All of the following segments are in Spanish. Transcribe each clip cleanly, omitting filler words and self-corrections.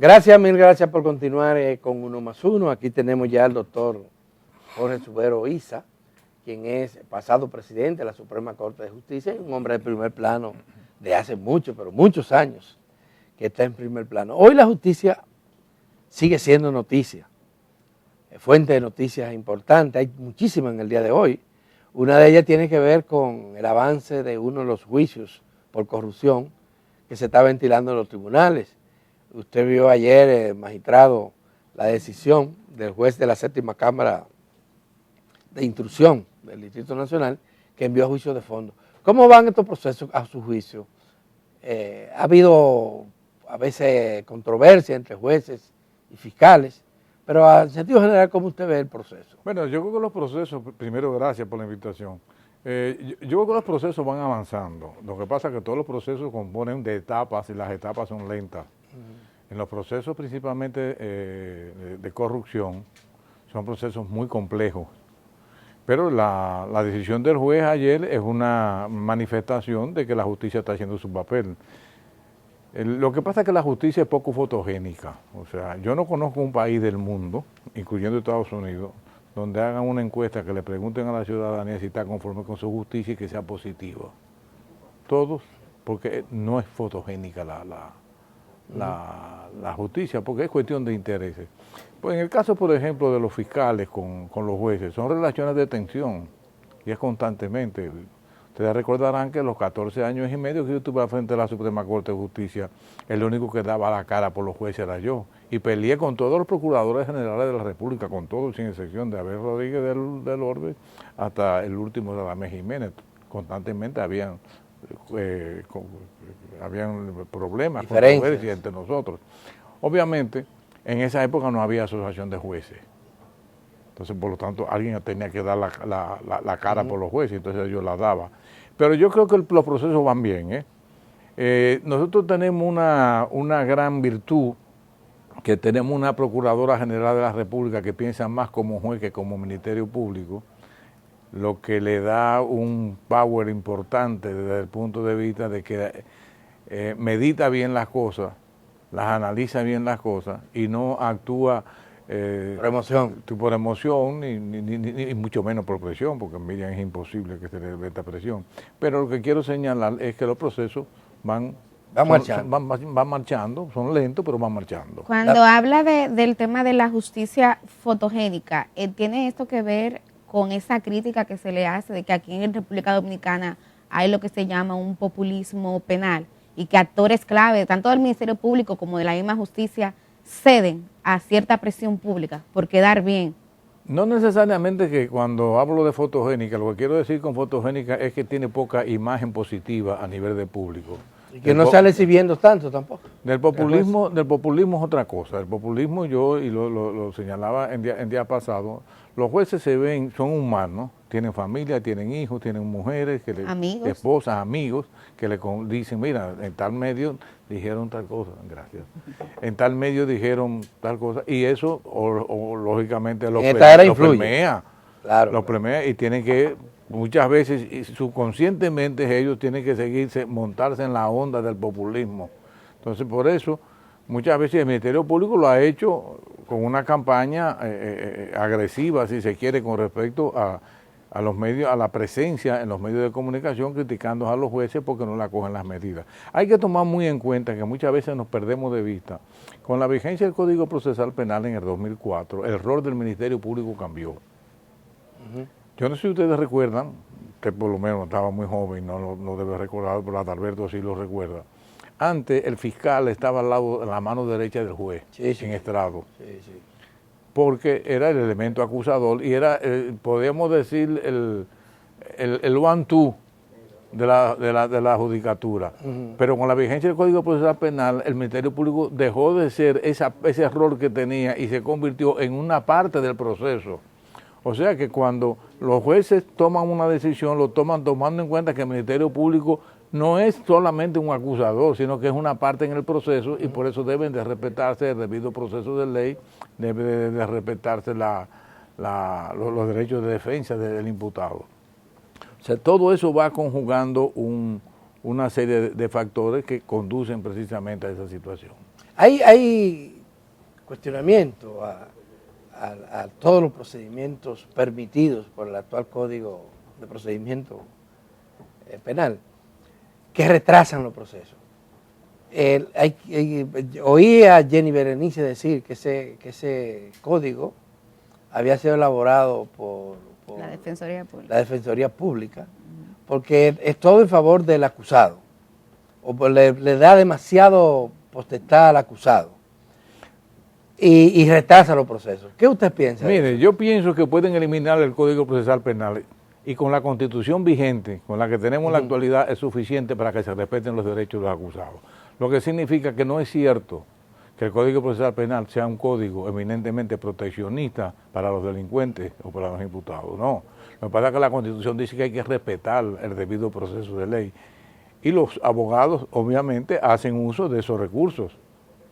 Gracias, mil gracias por continuar con Uno más Uno. Aquí tenemos ya al doctor Jorge Subero Isa, quien es pasado presidente de la Suprema Corte de Justicia y un hombre de primer plano de hace mucho, pero muchos años que está en primer plano. Hoy la justicia sigue siendo noticia, fuente de noticias importante, hay muchísimas en el día de hoy. Una de ellas tiene que ver con el avance de uno de los juicios por corrupción que se está ventilando en los tribunales. Usted vio ayer, magistrado, la decisión del juez de la séptima Cámara de Instrucción del Distrito Nacional que envió a juicio de fondo. ¿Cómo van estos procesos a su juicio? Ha habido a veces controversia entre jueces y fiscales, pero en sentido general, ¿cómo usted ve el proceso? Bueno, yo creo que los procesos, primero gracias por la invitación, yo creo que los procesos van avanzando. Lo que pasa es que todos los procesos componen de etapas y las etapas son lentas. En los procesos principalmente de corrupción son procesos muy complejos, pero la decisión del juez ayer es una manifestación de que la justicia está haciendo su papel. Lo que pasa es que la justicia es poco fotogénica, o sea, yo no conozco un país del mundo, incluyendo Estados Unidos, donde hagan una encuesta que le pregunten a la ciudadanía si está conforme con su justicia y que sea positiva. Todos, porque no es fotogénica la justicia, porque es cuestión de intereses. Pues en el caso, por ejemplo, de los fiscales con los jueces, son relaciones de tensión y es constantemente. Ustedes recordarán que en los 14 años y medio que yo estuve al frente de la Suprema Corte de Justicia, el único que daba la cara por los jueces era yo. Y peleé con todos los procuradores generales de la República, con todos, sin excepción de Abel Rodríguez del Orbe hasta el último de Radamés Jiménez. Constantemente habían problemas, controversias entre nosotros. Obviamente, en esa época no había asociación de jueces. Entonces, por lo tanto, alguien tenía que dar la cara por los jueces, entonces yo la daba. Pero yo creo que los procesos van bien. Nosotros tenemos una gran virtud, que tenemos una Procuradora General de la República que piensa más como juez que como Ministerio Público, lo que le da un power importante desde el punto de vista de que medita bien las cosas, las analiza bien las cosas y no actúa por emoción ni mucho menos por presión, porque en Miriam es imposible que se le dé esta presión. Pero lo que quiero señalar es que los procesos van marchando, son lentos, pero van marchando. Cuando habla del tema de la justicia fotogénica, ¿tiene esto que ver con esa crítica que se le hace de que aquí en República Dominicana hay lo que se llama un populismo penal y que actores clave, tanto del Ministerio Público como de la misma justicia, ceden a cierta presión pública por quedar bien? No necesariamente que cuando hablo de fotogénica, lo que quiero decir con fotogénica es que tiene poca imagen positiva a nivel de público. Y que no sale exhibiendo tanto tampoco. Del populismo es otra cosa. El populismo yo, y lo señalaba en día pasado, los jueces se ven, son humanos, tienen familia, tienen hijos, tienen mujeres, esposas, amigos, que le dicen, mira, en tal medio dijeron tal cosa, gracias. En tal medio dijeron tal cosa, y eso lógicamente los premia. Claro. Los premia y tienen que, muchas veces, y subconscientemente ellos tienen que montarse en la onda del populismo. Entonces, por eso, muchas veces el Ministerio Público lo ha hecho con una campaña agresiva, si se quiere, con respecto a los medios, a la presencia en los medios de comunicación, criticando a los jueces porque no le acogen las medidas. Hay que tomar muy en cuenta que muchas veces nos perdemos de vista. Con la vigencia del Código Procesal Penal en el 2004, el rol del Ministerio Público cambió. Yo no sé si ustedes recuerdan, que por lo menos estaba muy joven, no debe recordar, pero Adalberto sí lo recuerda. Antes el fiscal estaba al lado, en la mano derecha del juez, en estrado. Porque era el elemento acusador y era, podríamos decir, el one-two de la judicatura. Pero con la vigencia del Código Procesal Penal, el Ministerio Público dejó de ser ese rol que tenía y se convirtió en una parte del proceso. O sea que cuando los jueces toman una decisión, lo toman tomando en cuenta que el Ministerio Público no es solamente un acusador, sino que es una parte en el proceso y por eso deben de respetarse el debido proceso de ley, debe de respetarse los derechos de defensa del imputado. O sea, todo eso va conjugando una serie de factores que conducen precisamente a esa situación. Hay cuestionamiento a todos los procedimientos permitidos por el actual Código de Procedimiento Penal, que retrasan los procesos. Oí a Jenny Berenice decir que ese código había sido elaborado por la Defensoría Pública, porque es todo en favor del acusado, o le da demasiado potestad al acusado y retrasa los procesos. ¿Qué usted piensa? Mire, yo pienso que pueden eliminar el Código Procesal Penal y con la Constitución vigente, con la que tenemos en la actualidad, es suficiente para que se respeten los derechos de los acusados. Lo que significa que no es cierto que el Código Procesal Penal sea un código eminentemente proteccionista para los delincuentes o para los imputados. No, lo que pasa es que la Constitución dice que hay que respetar el debido proceso de ley. Y los abogados, obviamente, hacen uso de esos recursos.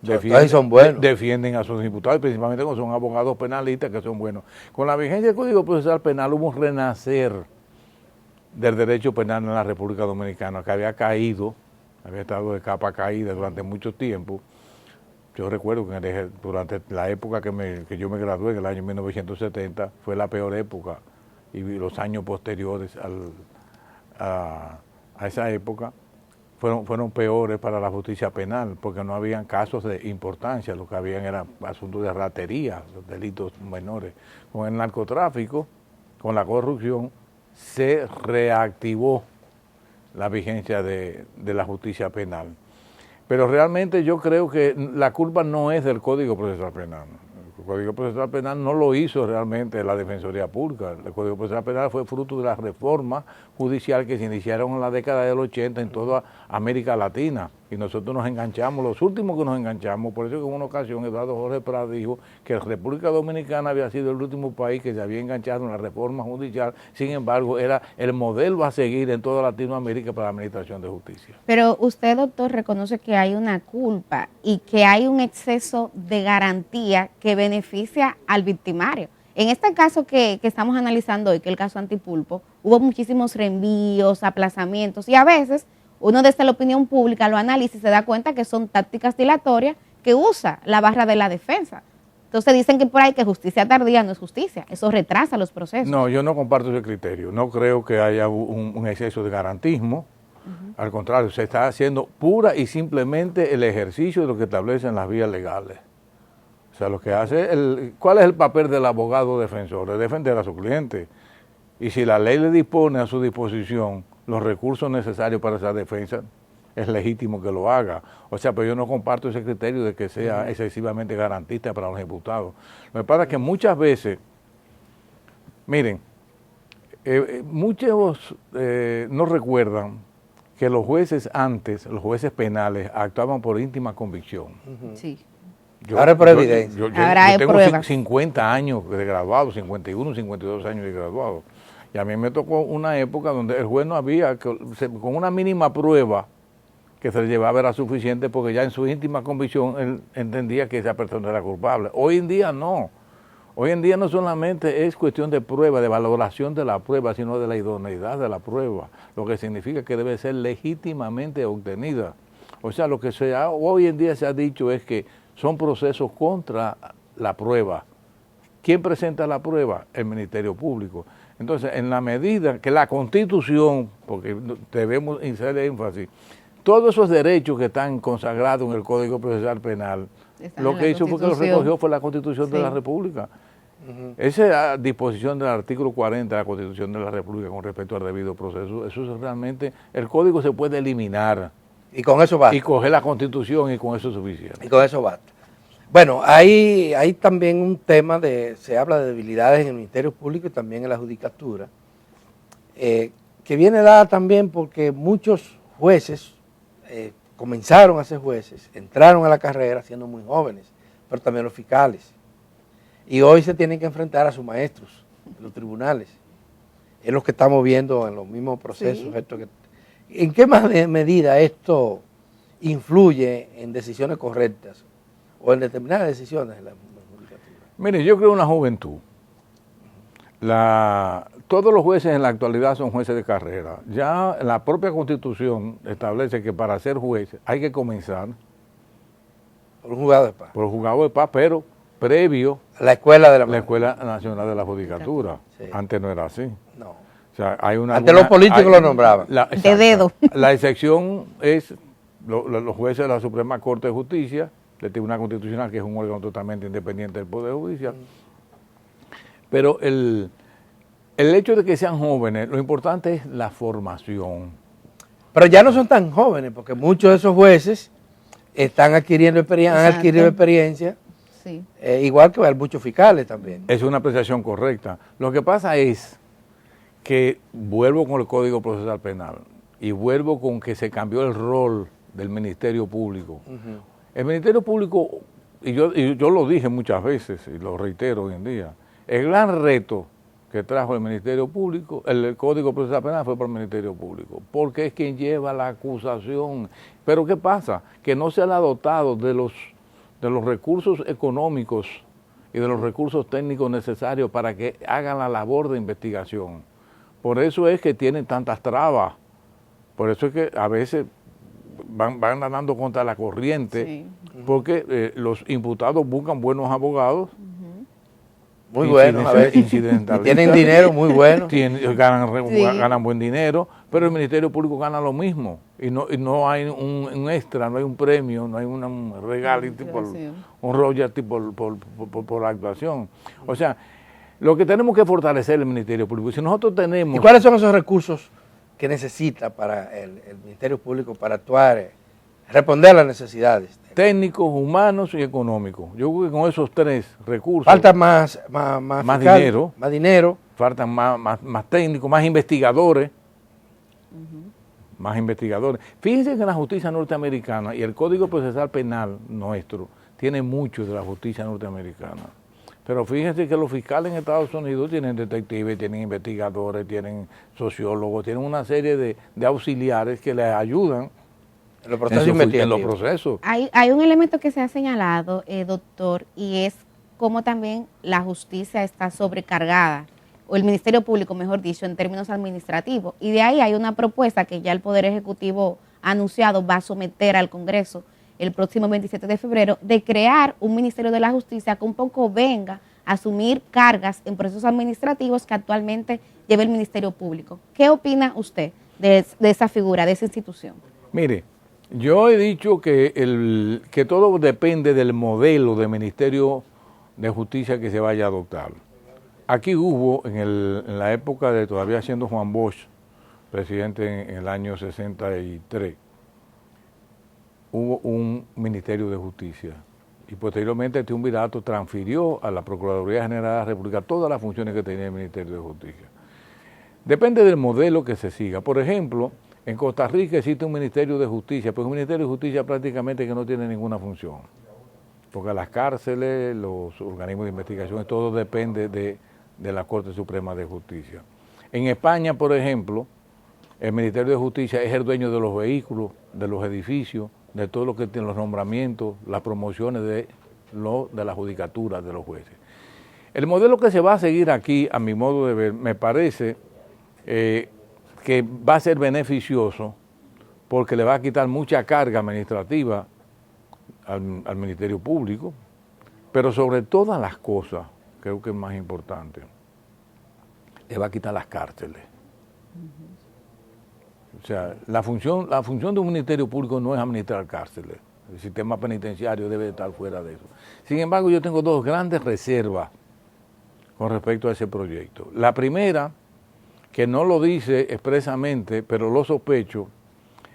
Defienden a sus imputados, principalmente cuando son abogados penalistas que son buenos. Con la vigencia del Código Procesal Penal hubo un renacer del derecho penal en la República Dominicana, que había caído, había estado de capa caída durante mucho tiempo. Yo recuerdo que durante la época que yo me gradué, en el año 1970, fue la peor época, y los años posteriores a esa época fueron peores para la justicia penal, porque no habían casos de importancia, lo que habían eran asuntos de ratería, delitos menores. Con el narcotráfico, con la corrupción, se reactivó la vigencia de la justicia penal. Pero realmente yo creo que la culpa no es del Código Procesal Penal. El Código Procesal Penal no lo hizo realmente la Defensoría Pública. El Código Procesal Penal fue fruto de la reforma judicial que se iniciaron en la década del 80 en toda América Latina. Y nosotros nos enganchamos, los últimos que nos enganchamos. Por eso que en una ocasión Eduardo Jorge Prat dijo que la República Dominicana había sido el último país que se había enganchado en la reforma judicial. Sin embargo, era el modelo a seguir en toda Latinoamérica para la administración de justicia. Pero usted, doctor, reconoce que hay una culpa y que hay un exceso de garantía que beneficia al victimario. En este caso que estamos analizando hoy, que es el caso Antipulpo, hubo muchísimos reenvíos, aplazamientos, y a veces uno desde la opinión pública lo analiza y se da cuenta que son tácticas dilatorias que usa la barra de la defensa. Entonces dicen que por ahí que justicia tardía no es justicia, eso retrasa los procesos. No, yo no comparto ese criterio, no creo que haya un exceso de garantismo, al contrario, se está haciendo pura y simplemente el ejercicio de lo que establecen las vías legales. O sea, lo que hace, ¿cuál es el papel del abogado defensor? Es defender a su cliente. Y si la ley le dispone a su disposición los recursos necesarios para esa defensa, es legítimo que lo haga. O sea, pero yo no comparto ese criterio de que sea excesivamente garantista para los imputados. Lo que pasa es que muchas veces, miren, muchos no recuerdan que los jueces antes, los jueces penales, actuaban por íntima convicción. Sí. Ahora por evidencia. Yo tengo 50 años de graduado, 51, 52 años de graduado. Y a mí me tocó una época donde el juez no había, con una mínima prueba que se le llevaba era suficiente, porque ya en su íntima convicción él entendía que esa persona era culpable. Hoy en día no. Hoy en día no solamente es cuestión de prueba, de valoración de la prueba, sino de la idoneidad de la prueba, lo que significa que debe ser legítimamente obtenida. O sea, lo que hoy en día se ha dicho es que son procesos contra la prueba. ¿Quién presenta la prueba? El Ministerio Público. Entonces, en la medida que la Constitución, porque debemos hacer énfasis, todos esos derechos que están consagrados en el Código Procesal Penal, lo que hizo fue que los recogió fue la Constitución de la República. Esa disposición del artículo 40 de la Constitución de la República con respecto al debido proceso, eso es realmente, el Código se puede eliminar. Y con eso basta. Y coger la Constitución y con eso es suficiente. Y con eso basta. Bueno, hay también un tema se habla de debilidades en el Ministerio Público y también en la Judicatura, que viene dada también porque muchos jueces comenzaron a ser jueces, entraron a la carrera siendo muy jóvenes, pero también los fiscales. Y hoy se tienen que enfrentar a sus maestros, los tribunales. Es lo que estamos viendo en los mismos procesos. Sí. ¿En qué medida esto influye en decisiones correctas o en determinadas decisiones en la judicatura? Mire, yo creo en la juventud. Todos los jueces en la actualidad son jueces de carrera. Ya la propia Constitución establece que para ser juez hay que comenzar por un juzgado de paz. Por un juzgado de paz, pero previo la Escuela Nacional de la Judicatura. Sí. Antes no era así. No. O sea, hay antes los políticos lo nombraban. De dedo. La excepción es los jueces de la Suprema Corte de Justicia, del Tribunal Constitucional, que es un órgano totalmente independiente del Poder Judicial. Pero el hecho de que sean jóvenes, lo importante es la formación. Pero ya no son tan jóvenes, porque muchos de esos jueces están adquiriendo experiencia, han adquirido experiencia, sí. Igual que muchos fiscales también. Es una apreciación correcta. Lo que pasa es que vuelvo con el Código Procesal Penal y vuelvo con que se cambió el rol del Ministerio Público. El Ministerio Público, y yo lo dije muchas veces y lo reitero hoy en día, el gran reto que trajo el Ministerio Público, el Código Procesal Penal fue por el Ministerio Público, porque es quien lleva la acusación. Pero ¿qué pasa? Que no se han dotado de los recursos económicos y de los recursos técnicos necesarios para que hagan la labor de investigación. Por eso es que tienen tantas trabas, por eso es que a veces van nadando contra la corriente, sí. Porque los imputados buscan buenos abogados, muy buenos, a ver, tienen dinero muy bueno, ganan buen dinero, pero el Ministerio Público gana lo mismo y no hay un extra, no hay un premio, no hay un regality, un royalty por la actuación. O sea, lo que tenemos que fortalecer el Ministerio Público. Si nosotros tenemos... ¿Y cuáles son esos recursos que necesita para el Ministerio Público para actuar, responder a las necesidades? Técnicos, humanos y económicos. Yo creo que con esos tres recursos... Falta más dinero. Más dinero. Faltan más técnicos, más investigadores. Más investigadores. Fíjense que la justicia norteamericana y el Código Procesal Penal nuestro tiene mucho de la justicia norteamericana. Pero fíjense que los fiscales en Estados Unidos tienen detectives, tienen investigadores, tienen sociólogos, tienen una serie de auxiliares que les ayudan en los procesos. Hay un elemento que se ha señalado, doctor, y es cómo también la justicia está sobrecargada, o el Ministerio Público, mejor dicho, en términos administrativos. Y de ahí hay una propuesta que ya el Poder Ejecutivo ha anunciado, va a someter al Congreso el próximo 27 de febrero, de crear un Ministerio de la Justicia que un poco venga a asumir cargas en procesos administrativos que actualmente lleva el Ministerio Público. ¿Qué opina usted de esa figura, de esa institución? Mire, yo he dicho que todo depende del modelo de Ministerio de Justicia que se vaya a adoptar. Aquí hubo, en la época de todavía siendo Juan Bosch, presidente en el año 63, hubo un Ministerio de Justicia y posteriormente el triunvirato transfirió a la Procuraduría General de la República todas las funciones que tenía el Ministerio de Justicia. Depende del modelo que se siga. Por ejemplo, en Costa Rica existe un Ministerio de Justicia, pero es un Ministerio de Justicia prácticamente que no tiene ninguna función, porque las cárceles, los organismos de investigación, todo depende de la Corte Suprema de Justicia. En España, por ejemplo, el Ministerio de Justicia es el dueño de los vehículos, de los edificios, de todo lo que tiene los nombramientos, las promociones de la judicatura, de los jueces. El modelo que se va a seguir aquí, a mi modo de ver, me parece que va a ser beneficioso porque le va a quitar mucha carga administrativa al Ministerio Público, pero sobre todas las cosas, creo que es más importante, le va a quitar las cárceles. O sea, la función de un Ministerio Público no es administrar cárceles. El sistema penitenciario debe estar fuera de eso. Sin embargo, yo tengo dos grandes reservas con respecto a ese proyecto. La primera, que no lo dice expresamente, pero lo sospecho,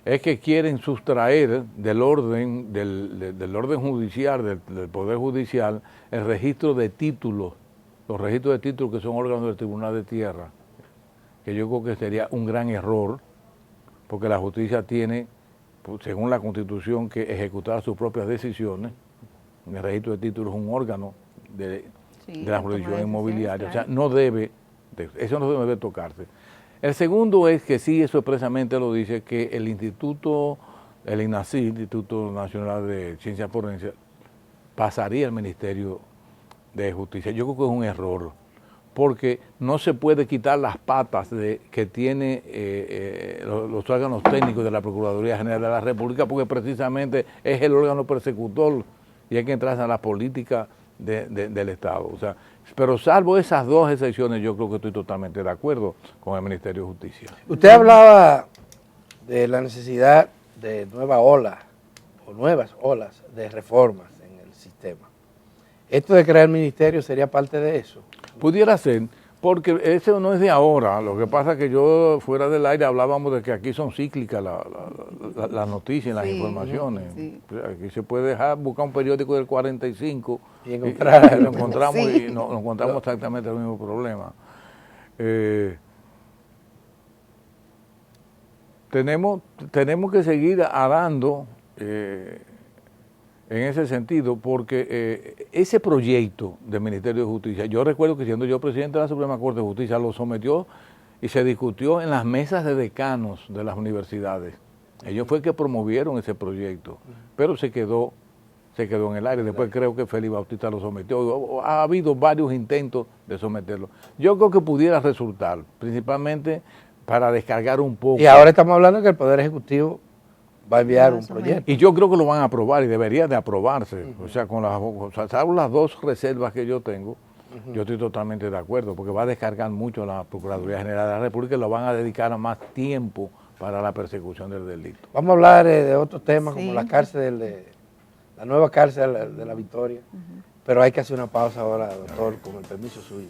es que quieren sustraer del orden judicial, del Poder Judicial, el registro de títulos, los registros de títulos que son órganos del Tribunal de Tierra, que yo creo que sería un gran error, porque la justicia tiene, según la Constitución, que ejecutar sus propias decisiones. El registro de títulos es un órgano de la jurisdicción inmobiliaria, claro. O sea, eso no debe tocarse. El segundo es que sí, eso expresamente lo dice, que el Instituto, el INACIL, Instituto Nacional de Ciencias Forenses, pasaría al Ministerio de Justicia. Yo creo que es un error, porque no se puede quitar las patas que tiene los órganos técnicos de la Procuraduría General de la República, porque precisamente es el órgano persecutor y hay que entrar a la política del Estado. O sea, pero salvo esas dos excepciones, yo creo que estoy totalmente de acuerdo con el Ministerio de Justicia. Usted hablaba de la necesidad de nueva ola o nuevas olas de reformas en el sistema. ¿Esto de crear el ministerio sería parte de eso? Pudiera ser, porque eso no es de ahora. Lo que pasa es que yo, fuera del aire, hablábamos de que aquí son cíclicas las noticias, las informaciones. Sí. Aquí se puede buscar un periódico del 45 y lo encontramos, y nos encontramos exactamente el mismo problema. Tenemos que seguir arando en ese sentido, porque ese proyecto del Ministerio de Justicia, yo recuerdo que siendo yo presidente de la Suprema Corte de Justicia, lo sometió y se discutió en las mesas de decanos de las universidades. Ellos fue que promovieron ese proyecto, pero se quedó en el aire. Después creo que Félix Bautista lo sometió. Ha habido varios intentos de someterlo. Yo creo que pudiera resultar, principalmente para descargar un poco. Y ahora estamos hablando que el Poder Ejecutivo va a enviar un proyecto. Y yo creo que lo van a aprobar y debería de aprobarse. O sea, salvo las dos reservas que yo tengo, yo estoy totalmente de acuerdo, porque va a descargar mucho a la Procuraduría General de la República y lo van a dedicar a más tiempo para la persecución del delito. Vamos a hablar de otros temas, como la cárcel, la nueva cárcel de la Victoria, pero hay que hacer una pausa ahora, doctor, con el permiso suyo.